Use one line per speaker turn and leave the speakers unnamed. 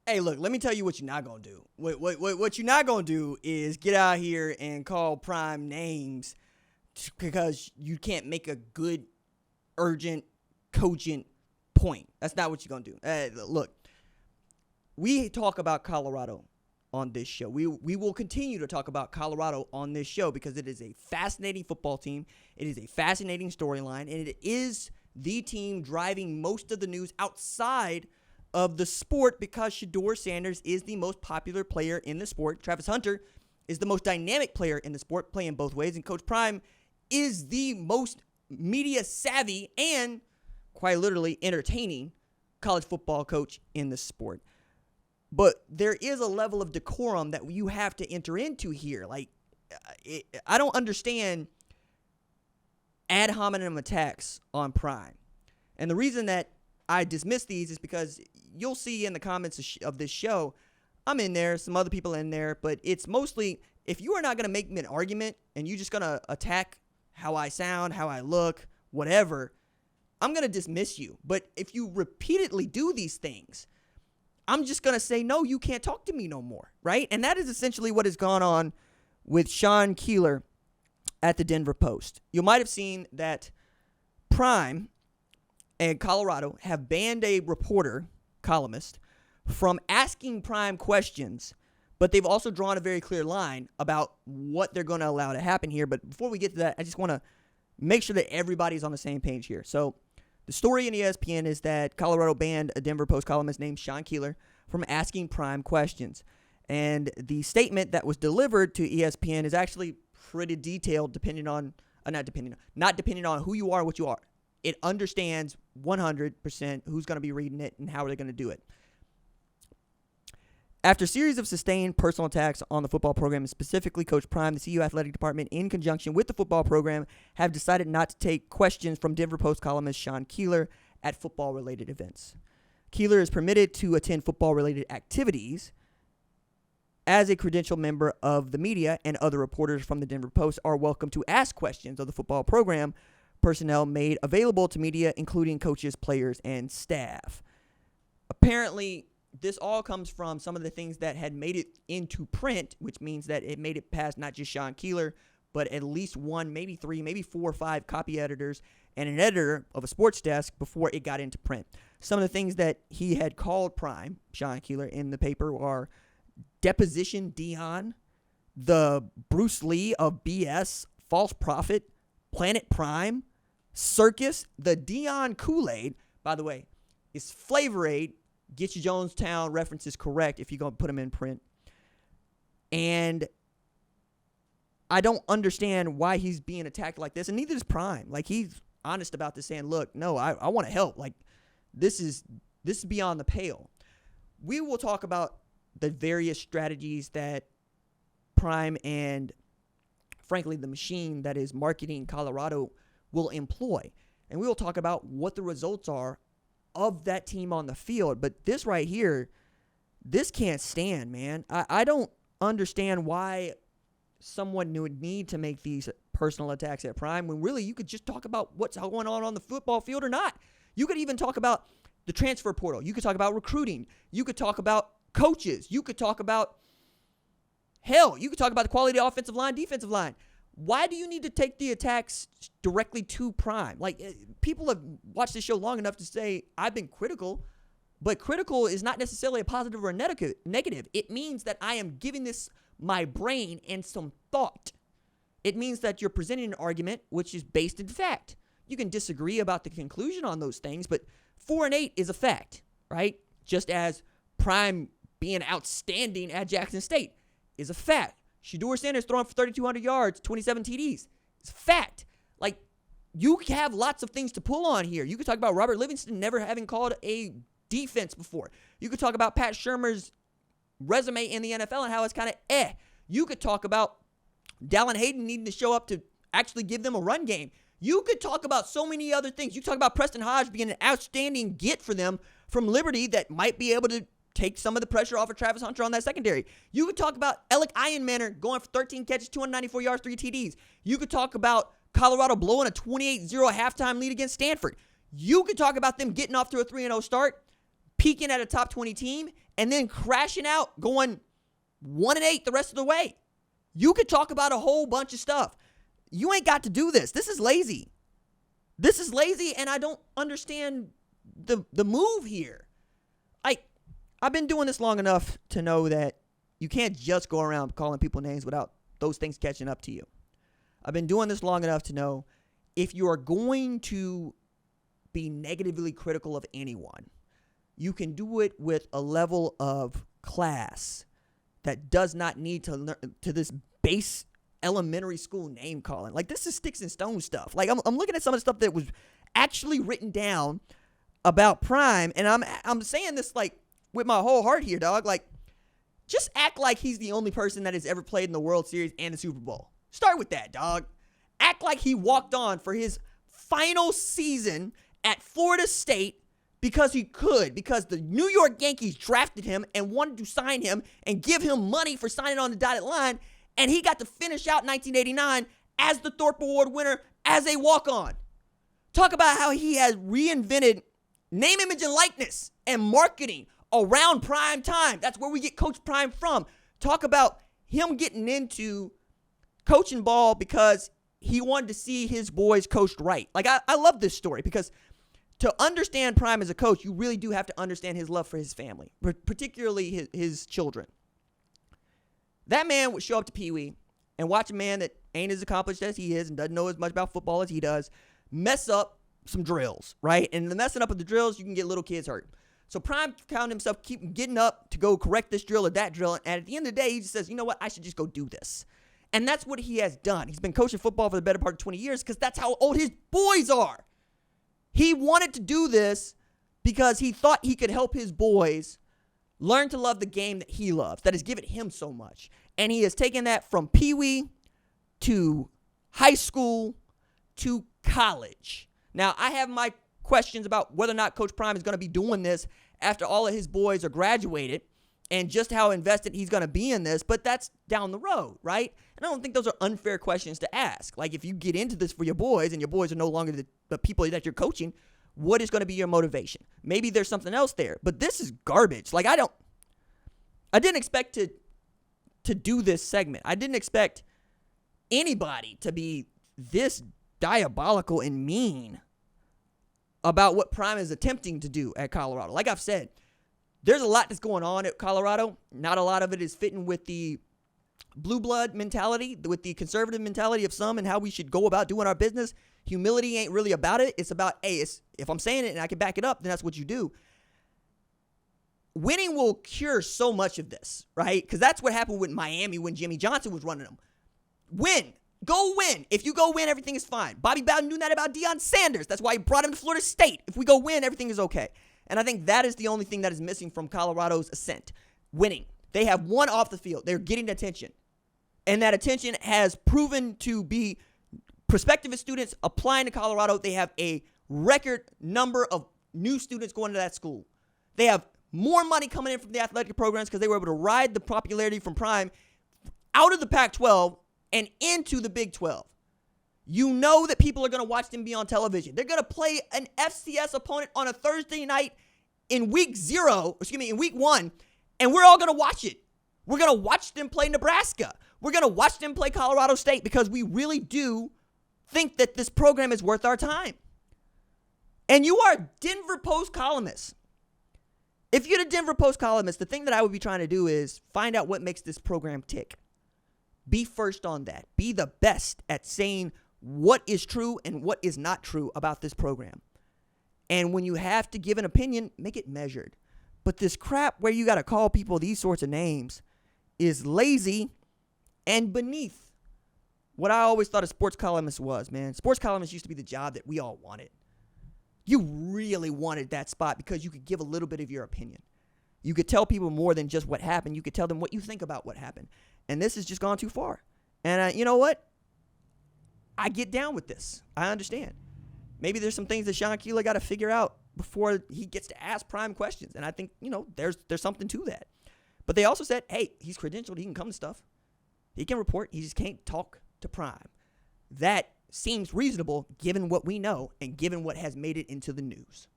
Hey, look, let me tell you what you're not going to do. What you're not going to do is get out here and call Prime names because you can't make a good, urgent, cogent point. That's not what you're going to do. Look, we talk about Colorado on this show. We will continue to talk about Colorado on this show because it is a fascinating football team. It is a fascinating storyline, and it is the team driving most of the news outside of the sport because Deion Sanders is the most popular player in the sport. Travis Hunter is the most dynamic player in the sport, playing both ways. And Coach Prime is the most media savvy and quite literally entertaining college football coach in the sport. But there is a level of decorum that you have to enter into here. Like, I don't understand ad hominem attacks on Prime. And the reason that I dismiss these is because you'll see in the comments of this show, I'm in there, some other people in there, but it's mostly, if you are not going to make me an argument and you're just going to attack how I sound, how I look, whatever, I'm going to dismiss you. But if you repeatedly do these things, I'm just going to say, no, you can't talk to me no more, right? And that is essentially what has gone on with Sean Keeler at the Denver Post. You might have seen that Prime and Colorado have banned a reporter, columnist, from asking Prime questions, but they've also drawn a very clear line about what they're going to allow to happen here. But before we get to that, I just want to make sure that everybody's on the same page here. So the story in ESPN is that Colorado banned a Denver Post columnist named Sean Keeler from asking Prime questions. And the statement that was delivered to ESPN is actually pretty detailed not depending on who you are, what you are. It understands 100% who's going to be reading it and how they're going to do it. After a series of sustained personal attacks on the football program, and specifically Coach Prime, the CU athletic department, in conjunction with the football program, have decided not to take questions from Denver Post columnist Sean Keeler at football-related events. Keeler is permitted to attend football-related activities as a credentialed member of the media, and other reporters from the Denver Post are welcome to ask questions of the football program personnel made available to media, including coaches, players, and staff. Apparently, this all comes from some of the things that had made it into print, which means that it made it past not just Sean Keeler, but at least one, maybe three, maybe 4 or 5 copy editors and an editor of a sports desk before it got into print. Some of the things that he had called Prime, Sean Keeler, in the paper are Deposition Deion, the Bruce Lee of BS, False Prophet, Planet Prime, Circus, the Deion Kool-Aid. By the way, is Flavor Aid. Get your Jonestown references correct if you're going to put them in print. And I don't understand why he's being attacked like this, and neither is Prime. Like, he's honest about this, saying, look, no, I want to help. Like, this is beyond the pale. We will talk about the various strategies that Prime and, frankly, the machine that is marketing Colorado will employ. And we will talk about what the results are of that team on the field. But this right here, this can't stand, man. I don't understand why someone would need to make these personal attacks at Prime when really you could just talk about what's going on the football field or not. You could even talk about the transfer portal. You could talk about recruiting. You could talk about coaches. You could talk about, hell, you could talk about the quality of offensive line, defensive line. Why do you need to take the attacks directly to Prime? Like, people have watched this show long enough to say, I've been critical, but critical is not necessarily a positive or a negative. It means that I am giving this my brain and some thought. It means that you're presenting an argument which is based in fact. You can disagree about the conclusion on those things, but 4-8 is a fact, right? Just as Prime being outstanding at Jackson State is a fact. Deion Sanders throwing for 3,200 yards, 27 TDs. It's a fact. Like, you have lots of things to pull on here. You could talk about Robert Livingston never having called a defense before. You could talk about Pat Shurmur's resume in the NFL and how it's kind of You could talk about Dallin Hayden needing to show up to actually give them a run game. You could talk about so many other things. You talk about Preston Hodge being an outstanding get for them from Liberty that might be able to take some of the pressure off of Travis Hunter on that secondary. You could talk about Alec Ironmanner going for 13 catches, 294 yards, 3 TDs. You could talk about Colorado blowing a 28-0 halftime lead against Stanford. You could talk about them getting off to a 3-0 start, peaking at a top 20 team, and then crashing out, going 1-8 the rest of the way. You could talk about a whole bunch of stuff. You ain't got to do this. This is lazy. This is lazy, and I don't understand the move here. I've been doing this long enough to know that you can't just go around calling people names without those things catching up to you. I've been doing this long enough to know if you are going to be negatively critical of anyone, you can do it with a level of class that does not need to learn to this base elementary school name calling. Like, this is sticks and stone stuff. Like, I'm looking at some of the stuff that was actually written down about Prime, and I'm saying this like with my whole heart here, dog. Like, just act like he's the only person that has ever played in the World Series and the Super Bowl. Start with that, dog. Act like he walked on for his final season at Florida State because he could, because the New York Yankees drafted him and wanted to sign him and give him money for signing on the dotted line, and he got to finish out 1989 as the Thorpe Award winner as a walk-on. Talk about how he has reinvented name, image, and likeness and marketing around Prime time. That's where we get Coach Prime from. Talk about him getting into coaching ball because he wanted to see his boys coached right. Like, I love this story because to understand Prime as a coach, you really do have to understand his love for his family, particularly his children. That man would show up to Pee Wee and watch a man that ain't as accomplished as he is and doesn't know as much about football as he does mess up some drills, right? And the messing up of the drills, you can get little kids hurt. So Prime found himself keep getting up to go correct this drill or that drill, and at the end of the day, he just says, you know what, I should just go do this. And that's what he has done. He's been coaching football for the better part of 20 years because that's how old his boys are. He wanted to do this because he thought he could help his boys learn to love the game that he loves, that has given him so much. And he has taken that from Pee Wee to high school to college. Now, I have my questions about whether or not Coach Prime is going to be doing this after all of his boys are graduated and just how invested he's going to be in this, but that's down the road, right? And I don't think those are unfair questions to ask. Like, if you get into this for your boys and your boys are no longer the people that you're coaching, what is going to be your motivation? Maybe there's something else there, but this is garbage. Like, I didn't expect to do this segment. I didn't expect anybody to be this diabolical and mean about what Prime is attempting to do at Colorado. Like I've said, there's a lot that's going on at Colorado. Not a lot of it is fitting with the blue blood mentality, with the conservative mentality of some and how we should go about doing our business. Humility ain't really about it. It's about, hey, if I'm saying it and I can back it up, then that's what you do. Winning will cure so much of this, right? Because that's what happened with Miami when Jimmy Johnson was running them. Win. Go win. If you go win, everything is fine. Bobby Bowden knew that about Deion Sanders. That's why he brought him to Florida State. If we go win, everything is okay. And I think that is the only thing that is missing from Colorado's ascent. Winning. They have won off the field. They're getting attention. And that attention has proven to be prospective students applying to Colorado. They have a record number of new students going to that school. They have more money coming in from the athletic programs because they were able to ride the popularity from Prime out of the Pac-12 and into the Big 12. You know that people are going to watch them be on television. They're going to play an FCS opponent on a Thursday night in week 1, and we're all going to watch it. We're going to watch them play Nebraska. We're going to watch them play Colorado State because we really do think that this program is worth our time. And you are a Denver Post columnist. If you're the Denver Post columnist, the thing that I would be trying to do is find out what makes this program tick. Be first on that. Be the best at saying what is true and what is not true about this program. And when you have to give an opinion, make it measured. But this crap where you got to call people these sorts of names is lazy and beneath what I always thought a sports columnist was, man. Sports columnist used to be the job that we all wanted. You really wanted that spot because you could give a little bit of your opinion. You could tell people more than just what happened. You could tell them what you think about what happened. And this has just gone too far. And you know what? I get down with this. I understand. Maybe there's some things that Sean Keeler got to figure out before he gets to ask Prime questions. And I think, there's something to that. But they also said, hey, he's credentialed. He can come to stuff. He can report. He just can't talk to Prime. That seems reasonable given what we know and given what has made it into the news.